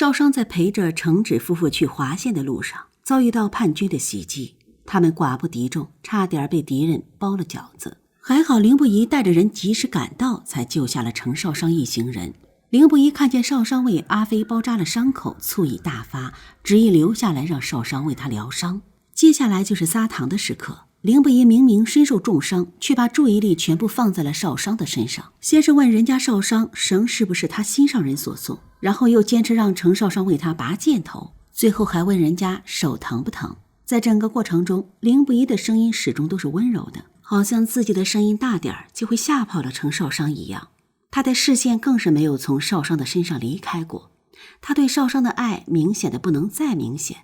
邵商在陪着程芷夫妇去华县的路上，遭遇到叛军的袭击，他们寡不敌众，差点被敌人包了饺子。还好凌不疑带着人及时赶到，才救下了程少商一行人。凌不疑看见少商为阿飞包扎了伤口，醋意大发，执意留下来让少商为他疗伤。接下来就是撒糖的时刻，凌不疑明明身受重伤，却把注意力全部放在了少商的身上。先是问人家少商绳是不是他心上人所送，然后又坚持让程少商为他拔箭头，最后还问人家手疼不疼。在整个过程中，凌不疑的声音始终都是温柔的，好像自己的声音大点就会吓跑了程少商一样。他的视线更是没有从少商的身上离开过，他对少商的爱明显的不能再明显。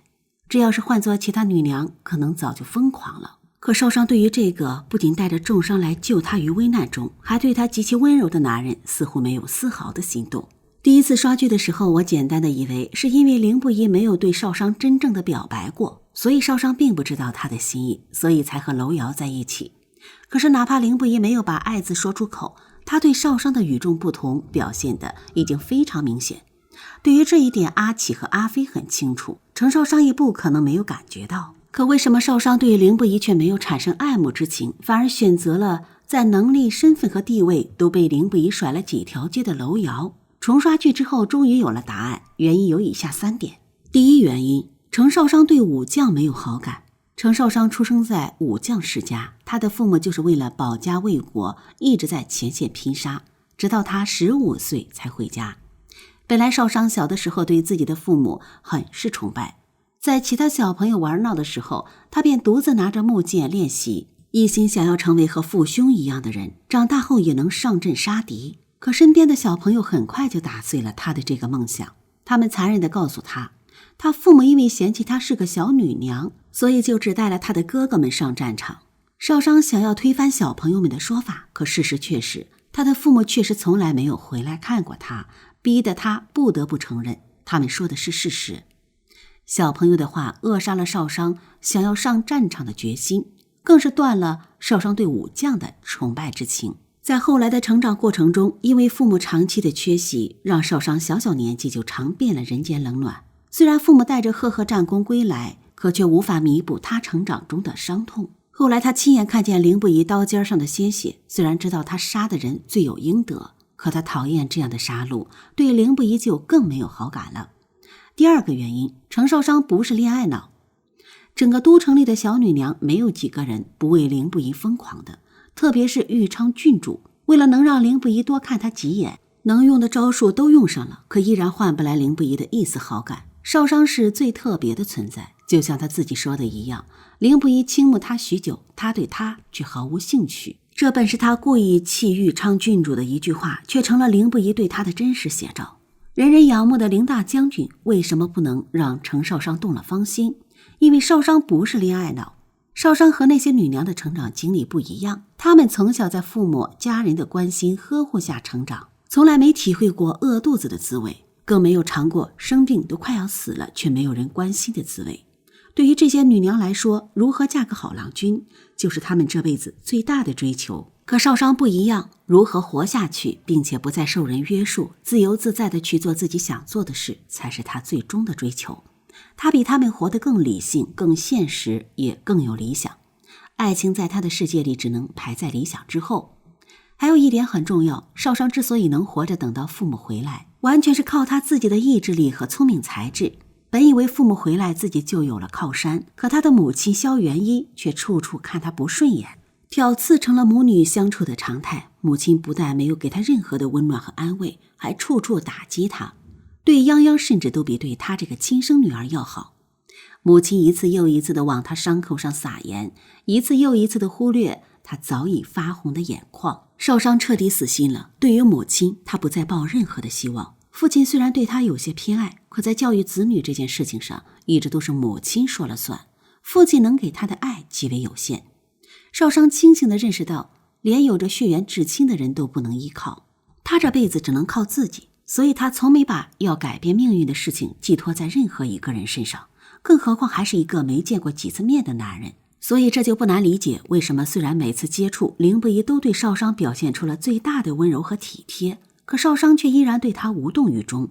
这要是换做其他女娘，可能早就疯狂了。可少商对于这个不仅带着重伤来救他于危难中，还对他极其温柔的男人，似乎没有丝毫的心动。第一次刷剧的时候，我简单的以为是因为凌不疑没有对少商真正的表白过，所以少商并不知道他的心意，所以才和楼瑶在一起。可是哪怕凌不疑没有把爱字说出口，他对少商的与众不同表现的已经非常明显。对于这一点，阿启和阿飞很清楚，程少商也不可能没有感觉到。可为什么少商对凌不疑却没有产生爱慕之情，反而选择了在能力、身份和地位都被凌不疑甩了几条街的楼瑶？重刷剧之后终于有了答案，原因有以下3点。第一原因，程少商对武将没有好感。程少商出生在武将世家，他的父母就是为了保家卫国，一直在前线拼杀，直到他15岁才回家。本来少商小的时候对自己的父母很是崇拜，在其他小朋友玩闹的时候，他便独自拿着木剑练习，一心想要成为和父兄一样的人，长大后也能上阵杀敌。可身边的小朋友很快就打碎了他的这个梦想，他们残忍地告诉他，他父母因为嫌弃他是个小女娘，所以就只带了他的哥哥们上战场。少商想要推翻小朋友们的说法，可事实却是他的父母确实从来没有回来看过他，逼得他不得不承认他们说的是事实。小朋友的话扼杀了少商想要上战场的决心，更是断了少商对武将的崇拜之情。在后来的成长过程中，因为父母长期的缺席，让少商小小年纪就尝遍了人间冷暖。虽然父母带着赫赫战功归来，可却无法弥补他成长中的伤痛。后来他亲眼看见凌不疑刀尖上的鲜血，虽然知道他杀的人罪有应得，可他讨厌这样的杀戮，对凌不疑就更没有好感了。第二个原因，程少商不是恋爱脑。整个都城里的小女娘没有几个人不为凌不疑疯狂的，特别是豫昌郡主，为了能让凌不疑多看他几眼，能用的招数都用上了，可依然换不来凌不疑的一丝好感。少商是最特别的存在，就像他自己说的一样，凌不疑倾慕他许久，他对他却毫无兴趣。这本是他故意弃豫昌郡主的一句话，却成了凌不疑对他的真实写照。人人仰慕的凌大将军为什么不能让程少商动了芳心？因为少商不是恋爱脑。少商和那些女娘的成长经历不一样，他们从小在父母家人的关心呵护下成长，从来没体会过饿肚子的滋味，更没有尝过生病都快要死了却没有人关心的滋味。对于这些女娘来说，如何嫁个好郎君就是她们这辈子最大的追求。可少商不一样，如何活下去并且不再受人约束，自由自在地去做自己想做的事，才是他最终的追求。他比他们活得更理性，更现实，也更有理想。爱情在他的世界里只能排在理想之后。还有一点很重要，少商之所以能活着等到父母回来，完全是靠他自己的意志力和聪明才智。本以为父母回来自己就有了靠山，可他的母亲萧元一却处处看他不顺眼，挑刺成了母女相处的常态。母亲不但没有给他任何的温暖和安慰，还处处打击他，对泱泱甚至都比对他这个亲生女儿要好。母亲一次又一次地往他伤口上撒盐，一次又一次地忽略他早已发红的眼眶。少商彻底死心了，对于母亲他不再抱任何的希望。父亲虽然对他有些偏爱，可在教育子女这件事情上一直都是母亲说了算，父亲能给他的爱极为有限。少商清醒地认识到，连有着血缘至亲的人都不能依靠，他这辈子只能靠自己，所以他从没把要改变命运的事情寄托在任何一个人身上，更何况还是一个没见过几次面的男人。所以这就不难理解，为什么虽然每次接触凌不疑都对少商表现出了最大的温柔和体贴，可少商却依然对他无动于衷。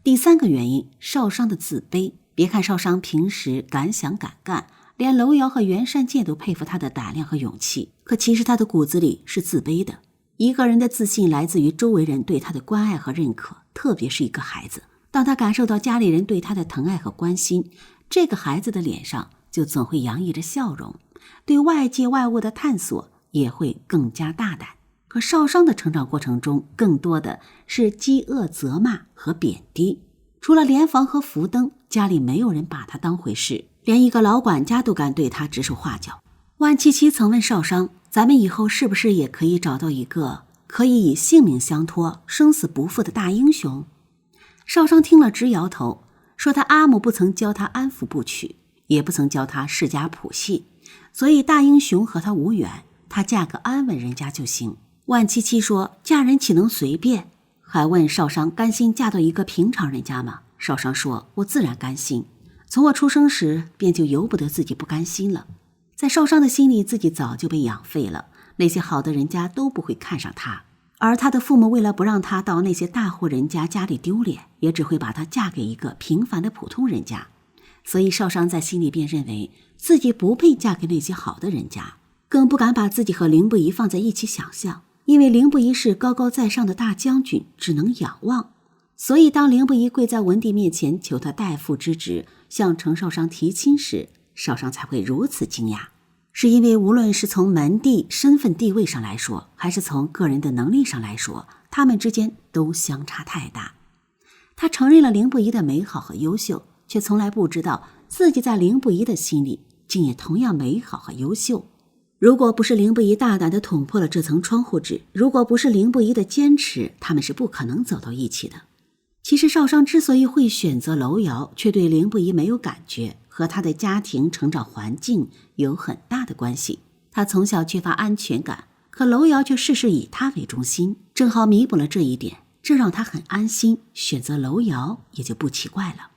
第3个原因，少商的自卑。别看少商平时敢想敢干，连楼瑶和袁善剑都佩服他的胆量和勇气，可其实他的骨子里是自卑的。一个人的自信来自于周围人对他的关爱和认可，特别是一个孩子。当他感受到家里人对他的疼爱和关心，这个孩子的脸上就总会洋溢着笑容，对外界外物的探索也会更加大胆。可少商的成长过程中，更多的是饥饿、责骂和贬低。除了莲房和福登，家里没有人把他当回事，连一个老管家都敢对他指手画脚。万七七曾问少商，咱们以后是不是也可以找到一个可以以性命相托、生死不负的大英雄？少商听了直摇头，说他阿母不曾教他安抚不取，也不曾教他世家谱系，所以大英雄和他无缘，他嫁个安稳人家就行。万七七说，嫁人岂能随便？还问少商甘心嫁到一个平常人家吗？少商说，我自然甘心，从我出生时便就由不得自己不甘心了。在少商的心里，自己早就被养废了，那些好的人家都不会看上他，而他的父母为了不让他到那些大户人家家里丢脸，也只会把他嫁给一个平凡的普通人家。所以少商在心里便认为自己不配嫁给那些好的人家，更不敢把自己和凌不疑放在一起想象，因为凌不疑是高高在上的大将军，只能仰望。所以当凌不疑跪在文帝面前求他代父之职，向程少商提亲时，少商才会如此惊讶。是因为无论是从门第、身份地位上来说，还是从个人的能力上来说，他们之间都相差太大。他承认了凌不疑的美好和优秀，却从来不知道自己在凌不疑的心里竟也同样美好和优秀。如果不是凌不疑大胆地捅破了这层窗户纸，如果不是凌不疑的坚持，他们是不可能走到一起的。其实少商之所以会选择楼瑶，却对凌不疑没有感觉，和他的家庭成长环境有很大的关系。他从小缺乏安全感，可楼瑶却事事以他为中心，正好弥补了这一点，这让他很安心，选择楼瑶也就不奇怪了。